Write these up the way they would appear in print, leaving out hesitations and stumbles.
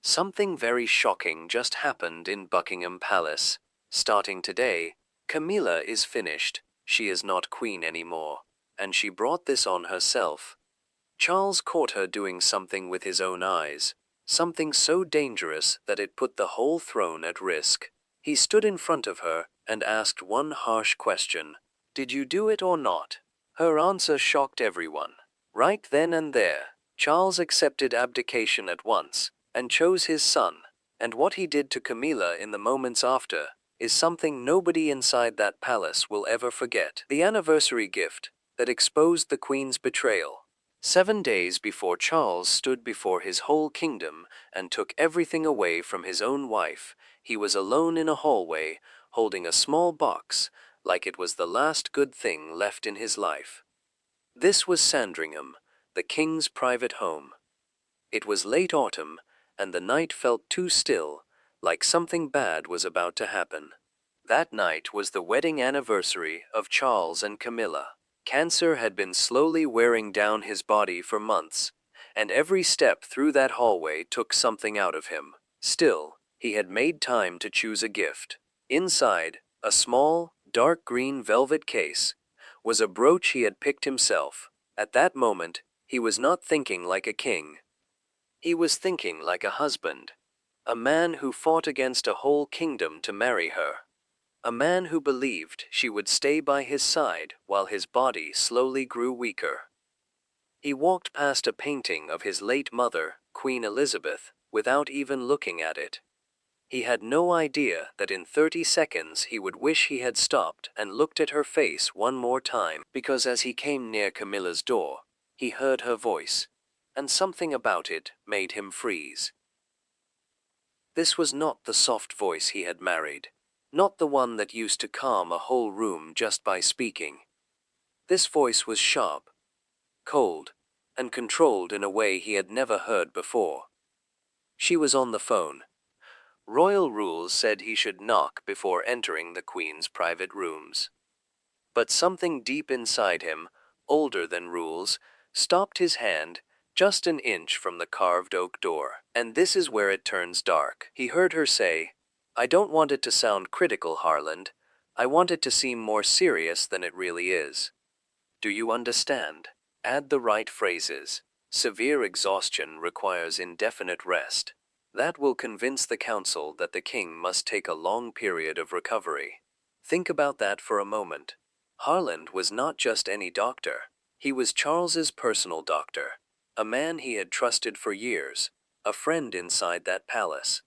Something very shocking just happened in Buckingham Palace. Starting today, Camilla is finished. She is not queen anymore. And she brought this on herself. Charles caught her doing something with his own eyes. Something so dangerous that it put the whole throne at risk. He stood in front of her and asked one harsh question. "Did you do it or not?" Her answer shocked everyone. Right then and there, Charles accepted abdication at once and chose his son. And what he did to Camilla in the moments after is something nobody inside that palace will ever forget. The anniversary gift that exposed the Queen's betrayal. 7 days before Charles stood before his whole kingdom and took everything away from his own wife, he was alone in a hallway, holding a small box, like it was the last good thing left in his life. This was Sandringham, the king's private home. It was late autumn, and the night felt too still, like something bad was about to happen. That night was the wedding anniversary of Charles and Camilla. Cancer had been slowly wearing down his body for months, and every step through that hallway took something out of him. Still, he had made time to choose a gift. Inside, a small, dark green velvet case, was a brooch he had picked himself. At that moment, he was not thinking like a king. He was thinking like a husband. A man who fought against a whole kingdom to marry her. A man who believed she would stay by his side while his body slowly grew weaker. He walked past a painting of his late mother, Queen Elizabeth, without even looking at it. He had no idea that in 30 seconds he would wish he had stopped and looked at her face one more time, because as he came near Camilla's door, he heard her voice, and something about it made him freeze. This was not the soft voice he had married. Not the one that used to calm a whole room just by speaking. This voice was sharp, cold, and controlled in a way he had never heard before. She was on the phone. Royal rules said he should knock before entering the Queen's private rooms. But something deep inside him, older than rules, stopped his hand just an inch from the carved oak door. And this is where it turns dark. He heard her say, "I don't want it to sound critical, Harland. I want it to seem more serious than it really is. Do you understand? Add the right phrases. Severe exhaustion requires indefinite rest. That will convince the council that the king must take a long period of recovery." Think about that for a moment. Harland was not just any doctor. He was Charles's personal doctor. A man he had trusted for years. A friend inside that palace.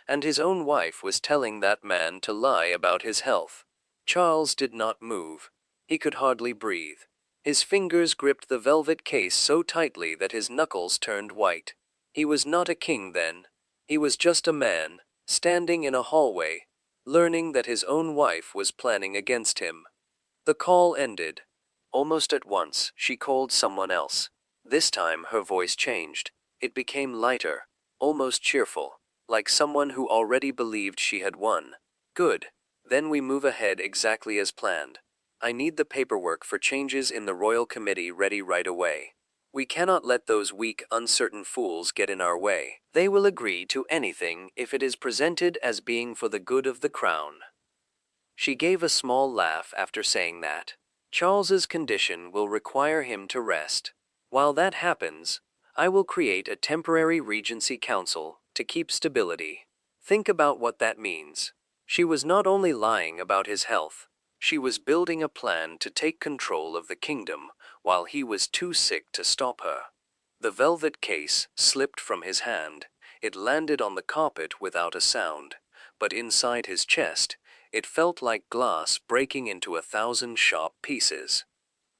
And his own wife was telling that man to lie about his health. Charles did not move. He could hardly breathe. His fingers gripped the velvet case so tightly that his knuckles turned white. He was not a king then. He was just a man, standing in a hallway, learning that his own wife was planning against him. The call ended. Almost at once, she called someone else. This time her voice changed. It became lighter, almost cheerful, like someone who already believed she had won. "Good. Then we move ahead exactly as planned. I need the paperwork for changes in the royal committee ready right away. We cannot let those weak, uncertain fools get in our way. They will agree to anything if it is presented as being for the good of the crown." She gave a small laugh after saying that. "Charles's condition will require him to rest. While that happens, I will create a temporary regency council to keep stability." Think about what that means. She was not only lying about his health, she was building a plan to take control of the kingdom while he was too sick to stop her. The velvet case slipped from his hand. It landed on the carpet without a sound, but inside his chest, it felt like glass breaking into 1,000 sharp pieces.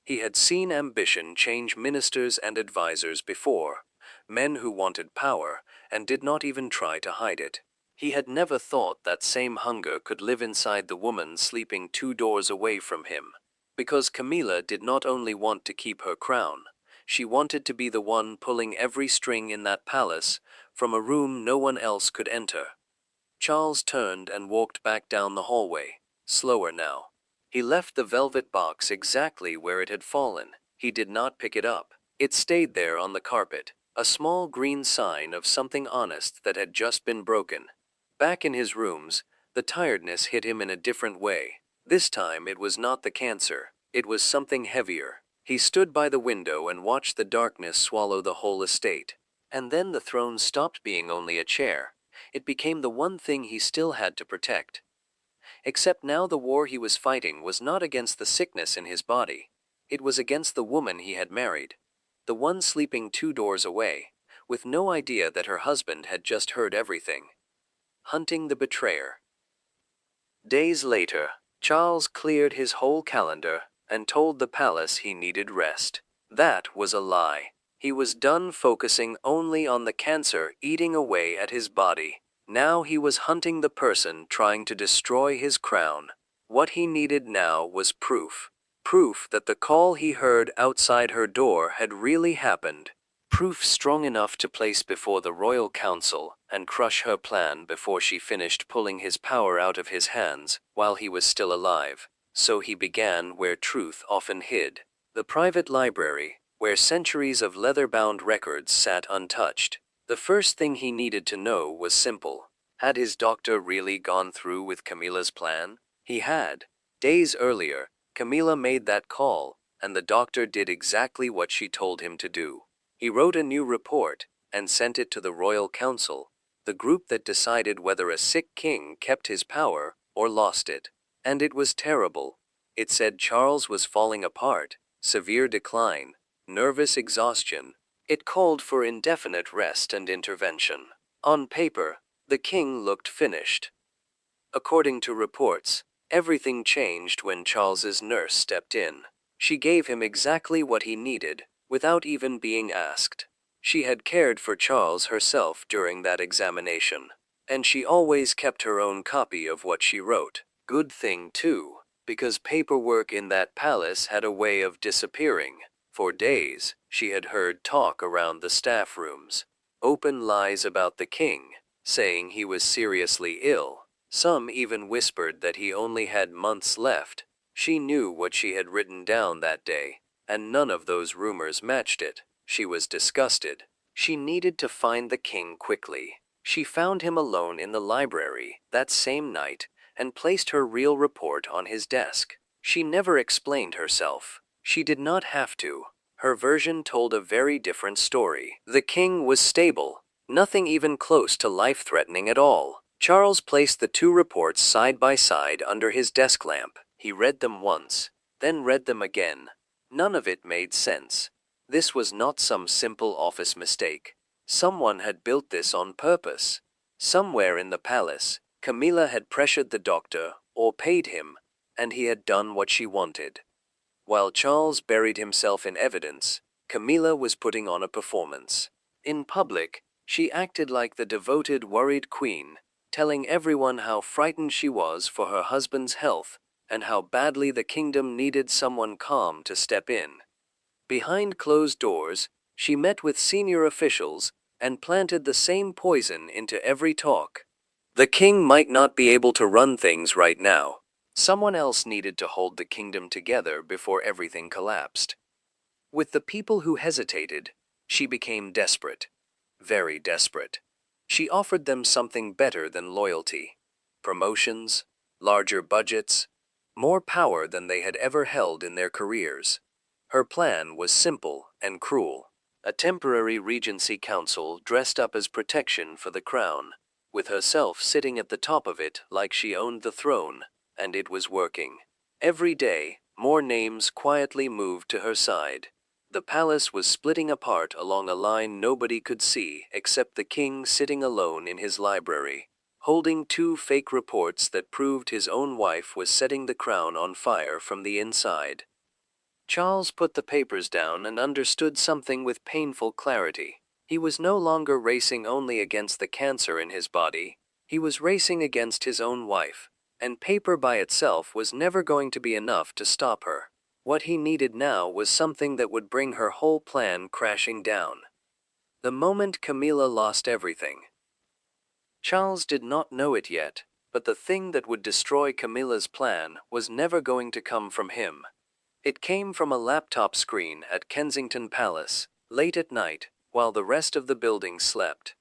He had seen ambition change ministers and advisors before, men who wanted power and did not even try to hide it. He had never thought that same hunger could live inside the woman sleeping 2 doors away from him. Because Camilla did not only want to keep her crown, she wanted to be the one pulling every string in that palace from a room no one else could enter. Charles turned and walked back down the hallway, slower now. He left the velvet box exactly where it had fallen. He did not pick it up. It stayed there on the carpet, a small green sign of something honest that had just been broken. Back in his rooms, the tiredness hit him in a different way. This time it was not the cancer, it was something heavier. He stood by the window and watched the darkness swallow the whole estate. And then the throne stopped being only a chair. It became the one thing he still had to protect. Except now the war he was fighting was not against the sickness in his body. It was against the woman he had married. The one sleeping 2 doors away, with no idea that her husband had just heard everything. Hunting the betrayer. Days later, Charles cleared his whole calendar and told the palace he needed rest. That was a lie. He was done focusing only on the cancer eating away at his body. Now he was hunting the person trying to destroy his crown. What he needed now was proof. Proof that the call he heard outside her door had really happened. Proof strong enough to place before the royal council and crush her plan before she finished pulling his power out of his hands while he was still alive. So he began where truth often hid. The private library, where centuries of leather-bound records sat untouched. The first thing he needed to know was simple. Had his doctor really gone through with Camilla's plan? He had. Days earlier, Camilla made that call, and the doctor did exactly what she told him to do. He wrote a new report and sent it to the royal council, the group that decided whether a sick king kept his power or lost it. And it was terrible. It said Charles was falling apart, severe decline, nervous exhaustion. It called for indefinite rest and intervention. On paper, the king looked finished. According to reports, everything changed when Charles's nurse stepped in. She gave him exactly what he needed, without even being asked. She had cared for Charles herself during that examination, and she always kept her own copy of what she wrote. Good thing too, because paperwork in that palace had a way of disappearing. For days, she had heard talk around the staff rooms. Open lies about the king, saying he was seriously ill. Some even whispered that he only had months left. She knew what she had written down that day, and none of those rumors matched it. She was disgusted. She needed to find the king quickly. She found him alone in the library that same night and placed her real report on his desk. She never explained herself. She did not have to. Her version told a very different story. The king was stable, nothing even close to life-threatening at all. Charles placed the 2 reports side by side under his desk lamp. He read them once, then read them again. None of it made sense. This was not some simple office mistake. Someone had built this on purpose. Somewhere in the palace, Camilla had pressured the doctor, or paid him, and he had done what she wanted. While Charles buried himself in evidence, Camilla was putting on a performance. In public, she acted like the devoted, worried queen, telling everyone how frightened she was for her husband's health, and how badly the kingdom needed someone calm to step in. Behind closed doors, she met with senior officials and planted the same poison into every talk. The king might not be able to run things right now. Someone else needed to hold the kingdom together before everything collapsed. With the people who hesitated, she became desperate. Very desperate. She offered them something better than loyalty. Promotions, larger budgets, more power than they had ever held in their careers. Her plan was simple and cruel. A temporary regency council dressed up as protection for the crown, with herself sitting at the top of it like she owned the throne, and it was working. Every day, more names quietly moved to her side. The palace was splitting apart along a line nobody could see except the king sitting alone in his library, holding 2 fake reports that proved his own wife was setting the crown on fire from the inside. Charles put the papers down and understood something with painful clarity. He was no longer racing only against the cancer in his body. He was racing against his own wife, and paper by itself was never going to be enough to stop her. What he needed now was something that would bring her whole plan crashing down. The moment Camilla lost everything. Charles did not know it yet, but the thing that would destroy Camilla's plan was never going to come from him. It came from a laptop screen at Kensington Palace, late at night, while the rest of the building slept.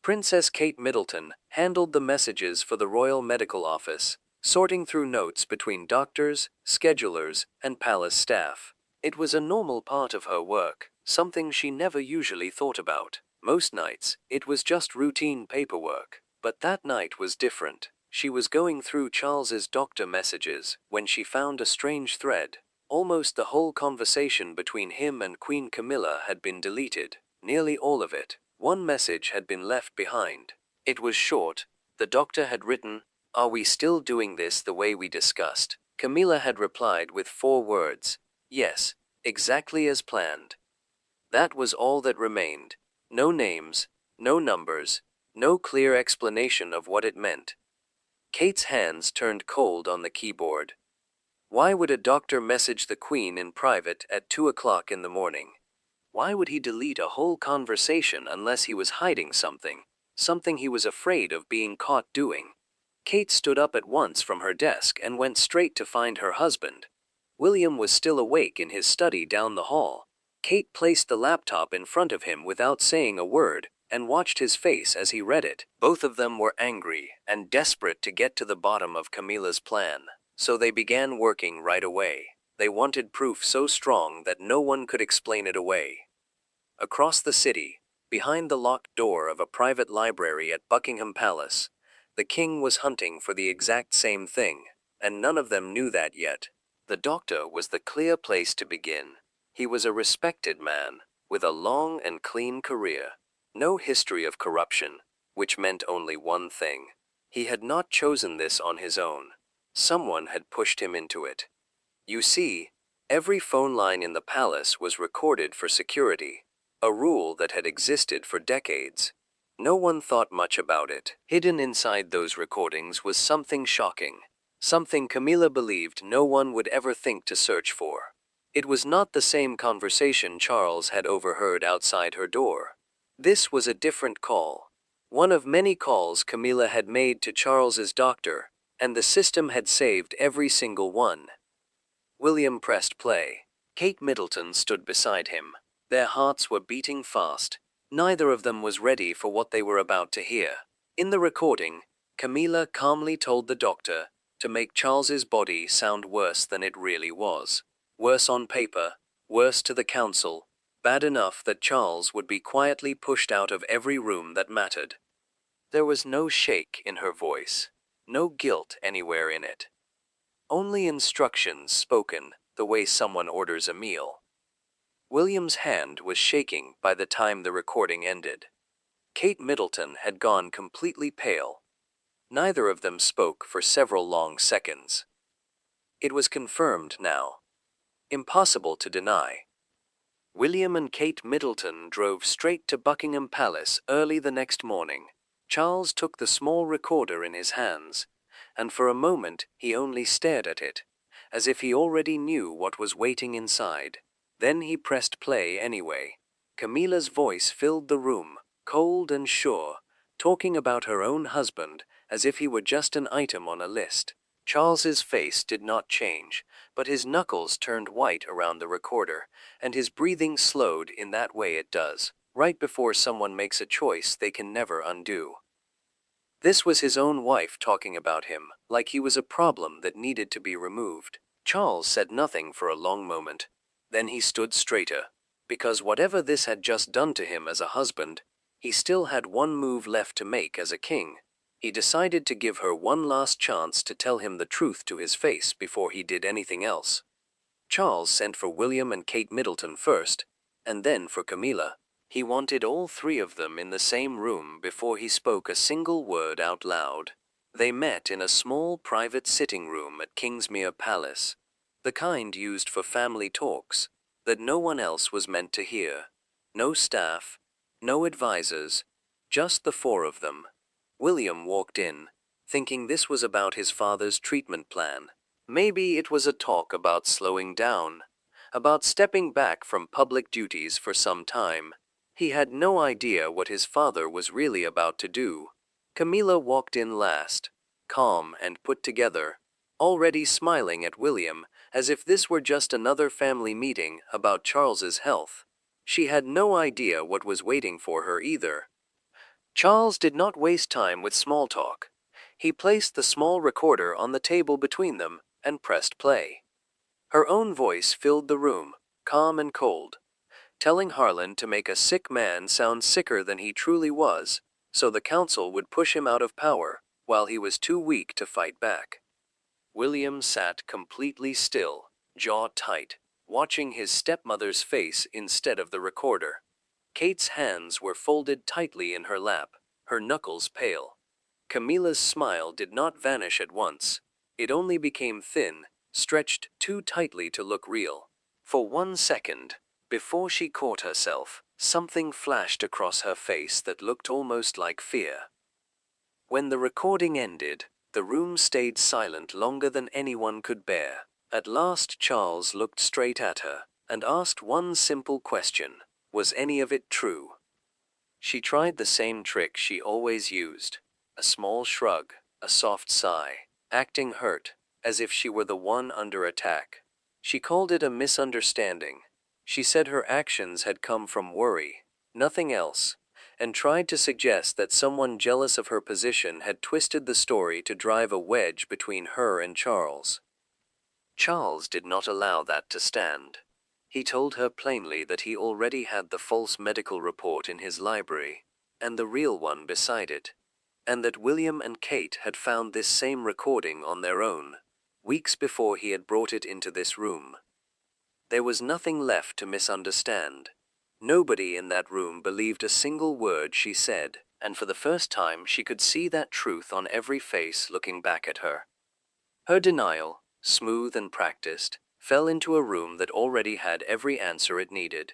Princess Kate Middleton handled the messages for the Royal Medical Office, sorting through notes between doctors, schedulers, and palace staff. It was a normal part of her work, something she never usually thought about. Most nights, it was just routine paperwork. But that night was different. She was going through Charles's doctor messages when she found a strange thread. Almost the whole conversation between him and Queen Camilla had been deleted. Nearly all of it. One message had been left behind. It was short. The doctor had written, "Are we still doing this the way we discussed?" Camilla had replied with 4 words, "Yes, exactly as planned." That was all that remained. No names, no numbers, no clear explanation of what it meant. Kate's hands turned cold on the keyboard. Why would a doctor message the Queen in private at 2 o'clock in the morning? Why would he delete a whole conversation unless he was hiding something he was afraid of being caught doing? Kate stood up at once from her desk and went straight to find her husband. William was still awake in his study down the hall. Kate placed the laptop in front of him without saying a word, and watched his face as he read it. Both of them were angry and desperate to get to the bottom of Camilla's plan, so they began working right away. They wanted proof so strong that no one could explain it away. Across the city, behind the locked door of a private library at Buckingham Palace, the king was hunting for the exact same thing, and none of them knew that yet. The doctor was the clear place to begin. He was a respected man, with a long and clean career. No history of corruption, which meant only one thing. He had not chosen this on his own. Someone had pushed him into it. You see, every phone line in the palace was recorded for security, a rule that had existed for decades. No one thought much about it. Hidden inside those recordings was something shocking, something Camilla believed no one would ever think to search for. It was not the same conversation Charles had overheard outside her door. This was a different call. One of many calls Camilla had made to Charles's doctor, and the system had saved every single one. William pressed play. Kate Middleton stood beside him. Their hearts were beating fast. Neither of them was ready for what they were about to hear. In the recording, Camilla calmly told the doctor to make Charles's body sound worse than it really was. Worse on paper, worse to the council, bad enough that Charles would be quietly pushed out of every room that mattered. There was no shake in her voice, no guilt anywhere in it. Only instructions spoken the way someone orders a meal. William's hand was shaking by the time the recording ended. Kate Middleton had gone completely pale. Neither of them spoke for several long seconds. It was confirmed now. Impossible to deny. William and Kate Middleton drove straight to Buckingham Palace early the next morning. Charles took the small recorder in his hands, and for a moment he only stared at it, as if he already knew what was waiting inside. Then he pressed play anyway. Camilla's voice filled the room, cold and sure, talking about her own husband as if he were just an item on a list. Charles's face did not change, but his knuckles turned white around the recorder, and his breathing slowed in that way it does, right before someone makes a choice they can never undo. This was his own wife talking about him, like he was a problem that needed to be removed. Charles said nothing for a long moment. Then he stood straighter. Because whatever this had just done to him as a husband, he still had one move left to make as a king. He decided to give her one last chance to tell him the truth to his face before he did anything else. Charles sent for William and Kate Middleton first, and then for Camilla. He wanted all 3 of them in the same room before he spoke a single word out loud. They met in a small private sitting room at Kingsmere Palace, the kind used for family talks, that no one else was meant to hear. No staff, no advisors, just the 4 of them. William walked in, thinking this was about his father's treatment plan. Maybe it was a talk about slowing down, about stepping back from public duties for some time. He had no idea what his father was really about to do. Camilla walked in last, calm and put together, already smiling at William as if this were just another family meeting about Charles's health. She had no idea what was waiting for her either. Charles did not waste time with small talk. He placed the small recorder on the table between them and pressed play. Her own voice filled the room, calm and cold, telling Harlan to make a sick man sound sicker than he truly was, so the council would push him out of power, while he was too weak to fight back. William sat completely still, jaw tight, watching his stepmother's face instead of the recorder. Kate's hands were folded tightly in her lap, her knuckles pale. Camilla's smile did not vanish at once. It only became thin, stretched too tightly to look real. For 1 second, before she caught herself, something flashed across her face that looked almost like fear. When the recording ended, the room stayed silent longer than anyone could bear. At last Charles looked straight at her and asked one simple question: was any of it true? She tried the same trick she always used: a small shrug, a soft sigh, acting hurt, as if she were the one under attack. She called it a misunderstanding. She said her actions had come from worry, nothing else, and tried to suggest that someone jealous of her position had twisted the story to drive a wedge between her and Charles. Charles did not allow that to stand. He told her plainly that he already had the false medical report in his library, and the real one beside it, and that William and Kate had found this same recording on their own, weeks before he had brought it into this room. There was nothing left to misunderstand. Nobody in that room believed a single word she said, and for the first time she could see that truth on every face looking back at her. Her denial, smooth and practiced, fell into a room that already had every answer it needed.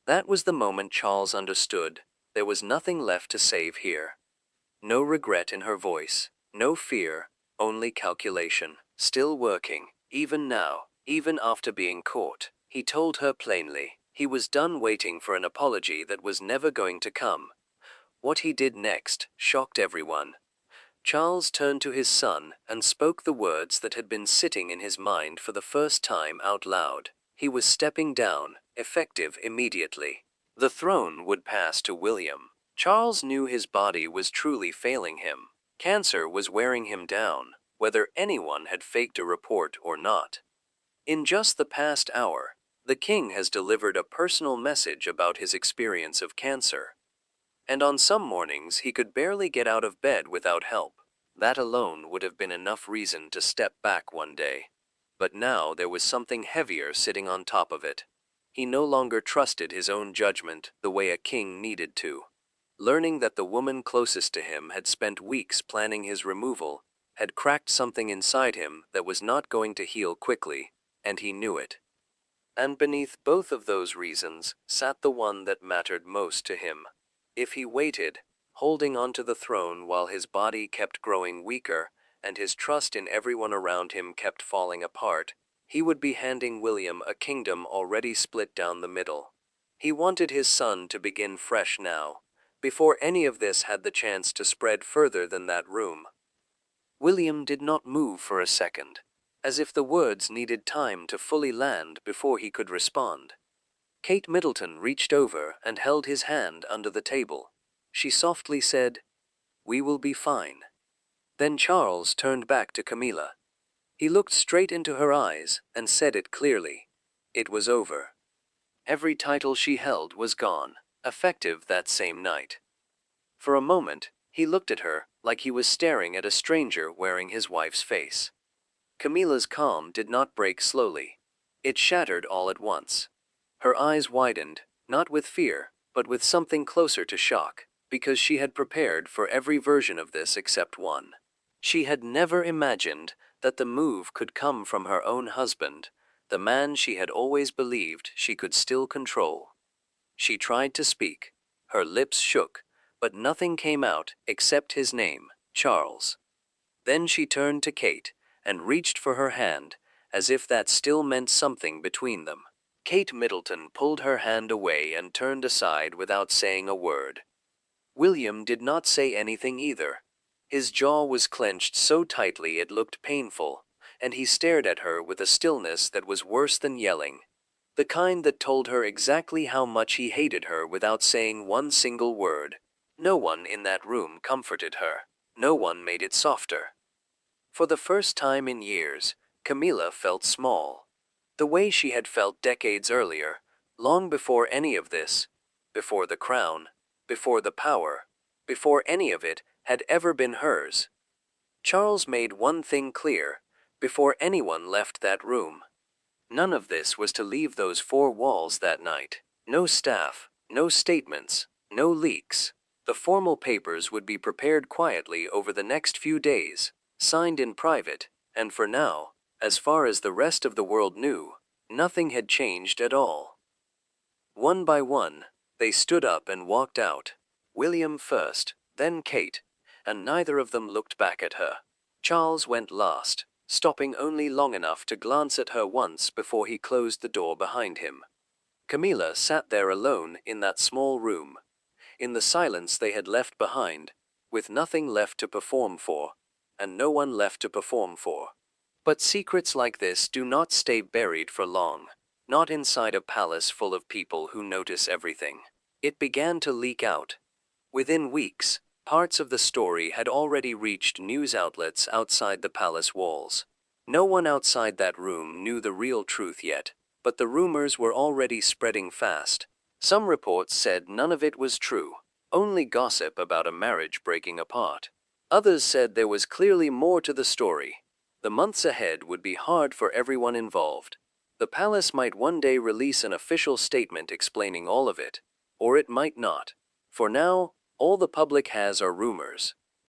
That was the moment Charles understood there was nothing left to save here. No regret in her voice, no fear, only calculation. Still working, even now, even after being caught. He told her plainly he was done waiting for an apology that was never going to come. What he did next shocked everyone. Charles turned to his son and spoke the words that had been sitting in his mind for the first time out loud. He was stepping down, effective immediately. The throne would pass to William. Charles knew his body was truly failing him. Cancer was wearing him down, whether anyone had faked a report or not. In just the past hour, the king has delivered a personal message about his experience of cancer. And on some mornings he could barely get out of bed without help. That alone would have been enough reason to step back one day. But now there was something heavier sitting on top of it. He no longer trusted his own judgment the way a king needed to. Learning that the woman closest to him had spent weeks planning his removal had cracked something inside him that was not going to heal quickly, and he knew it. And beneath both of those reasons sat the one that mattered most to him. If he waited, holding onto the throne while his body kept growing weaker and his trust in everyone around him kept falling apart, he would be handing William a kingdom already split down the middle. He wanted his son to begin fresh now, before any of this had the chance to spread further than that room. William did not move for a second, as if the words needed time to fully land before he could respond. Kate Middleton reached over and held his hand under the table. She softly said, "We will be fine." Then Charles turned back to Camilla. He looked straight into her eyes and said it clearly. It was over. Every title she held was gone, effective that same night. For a moment, he looked at her like he was staring at a stranger wearing his wife's face. Camilla's calm did not break slowly. It shattered all at once. Her eyes widened, not with fear, but with something closer to shock, because she had prepared for every version of this except one. She had never imagined that the move could come from her own husband, the man she had always believed she could still control. She tried to speak. Her lips shook, but nothing came out except his name, Charles. Then she turned to Kate and reached for her hand, as if that still meant something between them. Kate Middleton pulled her hand away and turned aside without saying a word. William did not say anything either. His jaw was clenched so tightly it looked painful, and he stared at her with a stillness that was worse than yelling. The kind that told her exactly how much he hated her without saying one single word. No one in that room comforted her. No one made it softer. For the first time in years, Camilla felt small. The way she had felt decades earlier, long before any of this, before the crown, before the power, before any of it had ever been hers. Charles made one thing clear, before anyone left that room. None of this was to leave those four walls that night. No staff, no statements, no leaks. The formal papers would be prepared quietly over the next few days, signed in private, and for now, as far as the rest of the world knew, nothing had changed at all. One by one, they stood up and walked out. William first, then Kate, and neither of them looked back at her. Charles went last, stopping only long enough to glance at her once before he closed the door behind him. Camilla sat there alone in that small room, in the silence they had left behind, with nothing left to perform for, and no one left to perform for. But secrets like this do not stay buried for long, not inside a palace full of people who notice everything. It began to leak out. Within weeks, parts of the story had already reached news outlets outside the palace walls. No one outside that room knew the real truth yet, but the rumors were already spreading fast. Some reports said none of it was true, only gossip about a marriage breaking apart. Others said there was clearly more to the story. The months ahead would be hard for everyone involved. The palace might one day release an official statement explaining all of it, or it might not. For now, all the public has are rumors.